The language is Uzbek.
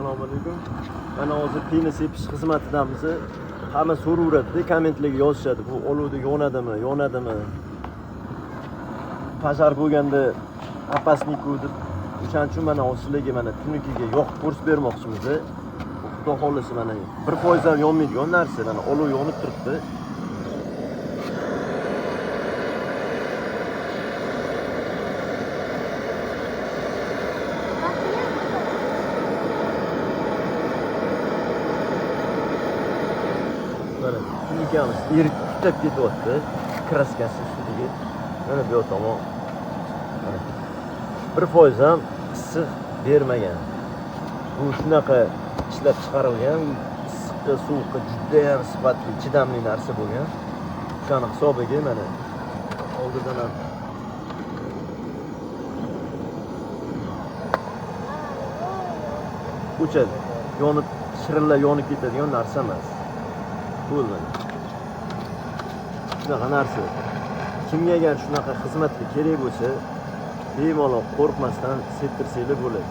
Assalomu alaykum. Mana hozir piyni sepish xizmatidamiz. Hamma so'raveradi, kommentlarga yozishadi. Bu oluvda yonadimi? Pojar bo'lganda opasniku deb o'shaning uchun mana sizlarga mana tunikiga yoqib ko'rsatib bermoqchimiz. Xudo xolisa mana 1% ham yonmaydigan narsa, mana olov yonib turibdi. Mana tunikamiz erik tutab ketyapti. Kraskasi ustiga. Mana bu tomon. 1% ham issiq bermagan. Bu shunaqa ishlab chiqarilgan, issiqqa, sovuqqa juda ham sifatli, chidamli narsa bo'lgan. O'shani hisobiga mana oldidan ham o'chadi. Yonib, shirinlar yonib ketadigan narsa emas. Bo'lmadi. Shunaqa narsa. Kimga agar shunaqa xizmatga kerak bo'lsa, bemalol qo'rqmasdan septirsanglar bo'ladi.